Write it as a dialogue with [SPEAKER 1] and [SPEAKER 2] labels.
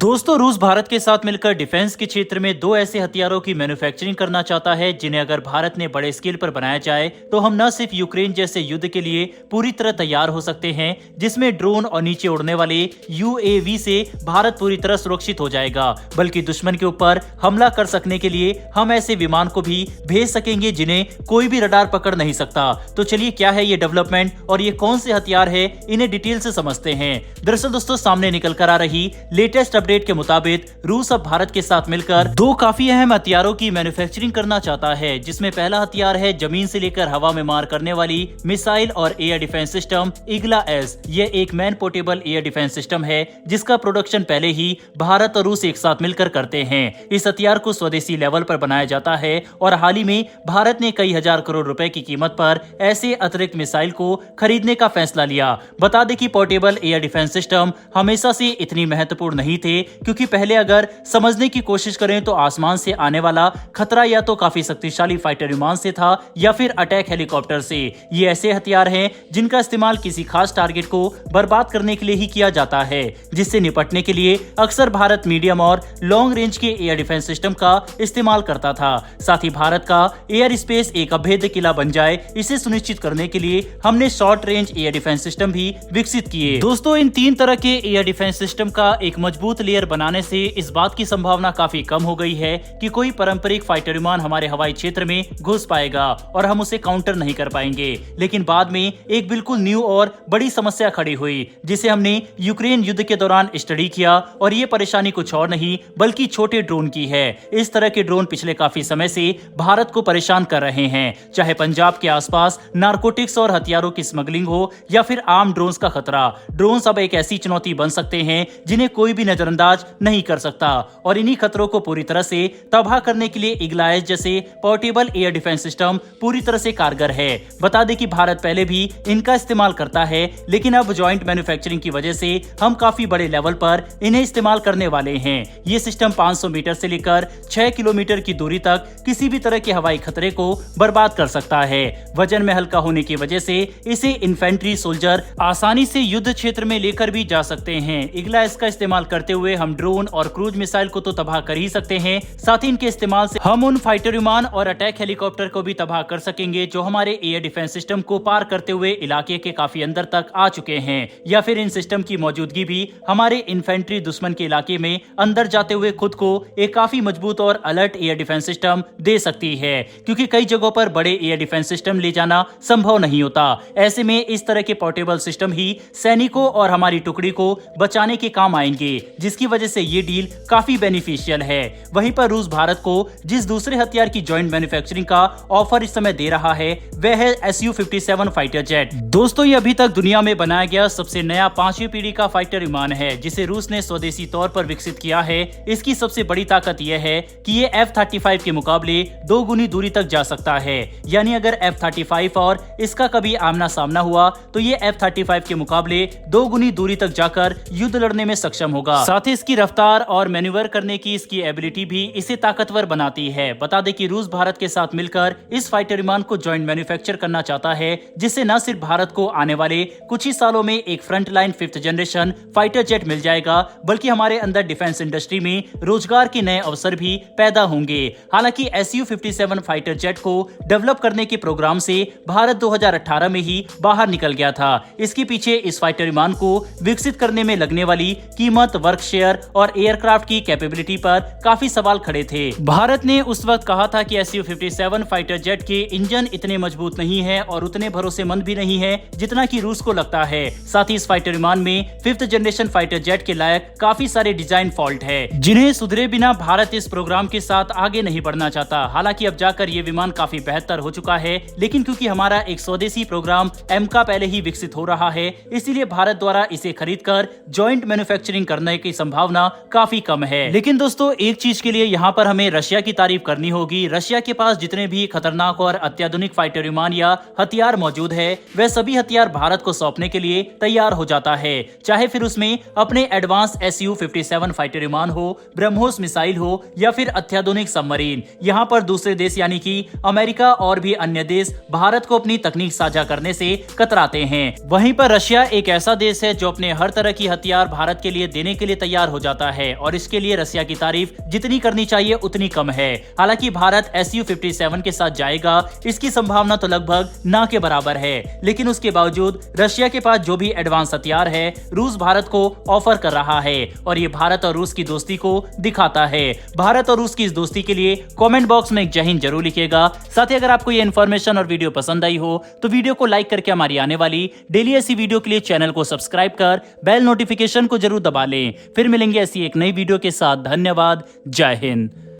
[SPEAKER 1] दोस्तों, रूस भारत के साथ मिलकर डिफेंस के क्षेत्र में दो ऐसे हथियारों की मैन्युफैक्चरिंग करना चाहता है जिन्हें अगर भारत ने बड़े स्केल पर बनाया जाए तो हम न सिर्फ यूक्रेन जैसे युद्ध के लिए पूरी तरह तैयार हो सकते हैं, जिसमें ड्रोन और नीचे उड़ने वाले यूएवी से भारत पूरी तरह सुरक्षित हो जाएगा, बल्कि दुश्मन के ऊपर हमला कर सकने के लिए हम ऐसे विमान को भी भेज सकेंगे जिन्हें कोई भी रडार पकड़ नहीं सकता। तो चलिए, क्या है ये डेवलपमेंट और ये कौन से हथियार है, इन्हें डिटेल से समझते हैं। दरअसल दोस्तों, सामने निकल कर आ रही लेटेस्ट अपडेट के मुताबिक रूस अब भारत के साथ मिलकर दो काफी अहम हथियारों की मैन्युफैक्चरिंग करना चाहता है, जिसमें पहला हथियार है जमीन से लेकर हवा में मार करने वाली मिसाइल और एयर डिफेंस सिस्टम ईगला-एस। यह एक man portable air defence system है जिसका प्रोडक्शन पहले ही भारत और रूस एक साथ मिलकर करते हैं। इस हथियार को स्वदेशी लेवल पर बनाया जाता है और हाल ही में भारत ने कई हजार करोड़ रुपए की कीमत पर ऐसे अतिरिक्त मिसाइल को खरीदने का फैसला लिया। बता दें कि पोर्टेबल एयर डिफेंस सिस्टम हमेशा से इतनी महत्वपूर्ण नहीं थे, क्योंकि पहले अगर समझने की कोशिश करें तो आसमान से आने वाला खतरा या तो काफी शक्तिशाली फाइटर विमान से था या फिर अटैक हेलीकॉप्टर से। ये ऐसे हथियार हैं जिनका इस्तेमाल किसी खास टारगेट को बर्बाद करने के लिए ही किया जाता है, जिससे निपटने के लिए अक्सर भारत मीडियम और लॉन्ग रेंज के एयर डिफेंस सिस्टम का इस्तेमाल करता था। साथ ही भारत का एयर स्पेस एक अभेद्य किला बन जाए, इसे सुनिश्चित करने के लिए हमने short range air defence system भी विकसित किए। दोस्तों, इन तीन तरह के एयर डिफेंस सिस्टम का एक मजबूत लेयर बनाने से इस बात की संभावना काफी कम हो गई है कि कोई पारंपरिक फाइटर विमान हमारे हवाई क्षेत्र में घुस पाएगा और हम उसे काउंटर नहीं कर पाएंगे। लेकिन बाद में एक बिल्कुल न्यू और बड़ी समस्या खड़ी हुई, जिसे हमने यूक्रेन युद्ध के दौरान स्टडी किया, और ये परेशानी कुछ और नहीं बल्कि छोटे ड्रोन की है। इस तरह के ड्रोन पिछले काफी समय से भारत को परेशान कर रहे हैं, चाहे पंजाब के आसपास नारकोटिक्स और हथियारों की स्मगलिंग हो या फिर आम ड्रोन्स का खतरा। ड्रोन्स अब एक ऐसी चुनौती बन सकते हैं जिन्हें कोई भी नजरअंदाज नहीं कर सकता, और इन्हीं खतरों को पूरी तरह से तबाह करने के लिए ईगला-एस जैसे पोर्टेबल एयर डिफेंस सिस्टम पूरी तरह से कारगर है। बता दें कि भारत पहले भी इनका इस्तेमाल करता है, लेकिन अब जॉइंट मैन्युफैक्चरिंग की वजह से हम काफी बड़े लेवल पर इन्हें इस्तेमाल करने वाले हैं। ये सिस्टम 500 मीटर से लेकर 6 किलोमीटर की दूरी तक किसी भी तरह के हवाई खतरे को बर्बाद कर सकता है। वजन में हल्का होने की वजह से इसे इन्फेंट्री सोल्जर आसानी से युद्ध क्षेत्र में लेकर भी जा सकते हैं। ईगला-एस का इस्तेमाल करते हुए हम ड्रोन और क्रूज मिसाइल को तो तबाह कर ही सकते हैं, साथ ही इनके इस्तेमाल से हम उन फाइटर विमान और अटैक हेलीकॉप्टर को भी तबाह कर सकेंगे जो हमारे एयर डिफेंस सिस्टम को पार करते हुए इलाके के काफी अंदर तक आ चुके हैं, या फिर इन सिस्टम की मौजूदगी भी हमारे इन्फेंट्री दुश्मन के इलाके में अंदर जाते हुए खुद को एक काफी मजबूत और अलर्ट एयर डिफेंस सिस्टम दे सकती है, क्योंकि कई जगहों पर बड़े एयर डिफेंस सिस्टम ले जाना संभव नहीं होता। ऐसे में इस तरह के पोर्टेबल सिस्टम ही सैनिकों और हमारी टुकड़ी को बचाने के काम आएंगे, जिसकी वजह से ये डील काफी बेनिफिशियल है। वहीं पर रूस भारत को जिस दूसरे हथियार की जॉइंट मैन्युफैक्चरिंग का ऑफर इस समय दे रहा है वह है Su-57 फाइटर जेट। दोस्तों, ये अभी तक दुनिया में बनाया गया सबसे नया 5वीं पीढ़ी का फाइटर विमान है, जिसे रूस ने स्वदेशी तौर पर विकसित किया है। इसकी सबसे बड़ी ताकत यह है कि ये F-35 के मुकाबले 2 गुनी दूरी तक जा सकता है। यानी अगर F-35 और इसका कभी आमना सामना हुआ तो ये F-35 के मुकाबले 2 गुनी दूरी तक जाकर युद्ध लड़ने में सक्षम होगा। साथ ही इसकी रफ्तार और मैन्यूवर करने की इसकी एबिलिटी भी इसे ताकतवर बनाती है। बता दें कि रूस भारत के साथ मिलकर इस फाइटर विमान को जॉइंट मैन्युफैक्चर करना चाहता है, जिससे न सिर्फ भारत को आने वाले कुछ ही सालों में एक frontline 5th generation fighter jet मिल जाएगा, बल्कि हमारे अंदर डिफेंस इंडस्ट्री में रोजगार के नए अवसर भी पैदा होंगे। हालांकि Su-57 फाइटर जेट को डेवलप करने के प्रोग्राम से भारत 2018 में ही बाहर निकल गया था। इसके पीछे इस फाइटर विमान को विकसित करने में लगने वाली कीमत, वर्क शेयर और एयरक्राफ्ट की कैपेबिलिटी पर काफी सवाल खड़े थे। भारत ने उस वक्त कहा था कि Su-57 फाइटर जेट के इंजन इतने मजबूत नहीं है और उतने भरोसेमंद भी नहीं है जितना कि रूस को लगता है। साथ ही इस फाइटर विमान में 5th जनरेशन फाइटर जेट के लायक काफी सारे डिजाइन फॉल्ट है, जिन्हें सुधरे बिना भारत इस प्रोग्राम के साथ आगे नहीं बढ़ना चाहता। हालांकि अब जाकर ये विमान काफी बेहतर हो चुका है, लेकिन क्योंकि हमारा एक स्वदेशी प्रोग्राम एमका पहले ही विकसित हो रहा है, इसीलिए भारत द्वारा इसे खरीदकर जॉइंट मैन्युफैक्चरिंग करने की संभावना काफी कम है। लेकिन दोस्तों, एक चीज के लिए यहाँ पर हमें रशिया की तारीफ करनी होगी। रशिया के पास जितने भी खतरनाक और अत्याधुनिक फाइटर विमान या हथियार मौजूद है, वह सभी हथियार भारत को सौंपने के लिए तैयार हो जाता है, चाहे फिर उसमें अपने एडवांस Su-57 फाइटर विमान हो, ब्रह्मोस मिसाइल हो या फिर अत्याधुनिक सबमरीन। यहाँ पर दूसरे देश यानी कि अमेरिका और भी अन्य देश भारत को अपनी तकनीक साझा करने से कतराते हैं। वहीं पर रशिया एक ऐसा देश है जो अपने हर तरह की हथियार भारत के लिए देने के लिए तैयार तैयार हो जाता है और इसके लिए रसिया की तारीफ जितनी करनी चाहिए उतनी कम है। हालांकि भारत Su-57 के साथ जाएगा इसकी संभावना तो लगभग ना के बराबर है, लेकिन उसके बावजूद रशिया के पास जो भी एडवांस हथियार है रूस भारत को ऑफर कर रहा है और ये भारत और रूस की दोस्ती को दिखाता है। भारत और रूस की इस दोस्ती के लिए कमेंट बॉक्स में एक जय हिंद जरूर लिखिएगा। साथ ही अगर आपको ये इन्फॉर्मेशन और वीडियो पसंद आई हो तो वीडियो को लाइक करके हमारी आने वाली डेली ऐसी वीडियो के लिए चैनल को सब्सक्राइब कर बेल नोटिफिकेशन को जरूर दबा लें। फिर मिलेंगे ऐसी एक नई वीडियो के साथ। धन्यवाद। जय हिंद।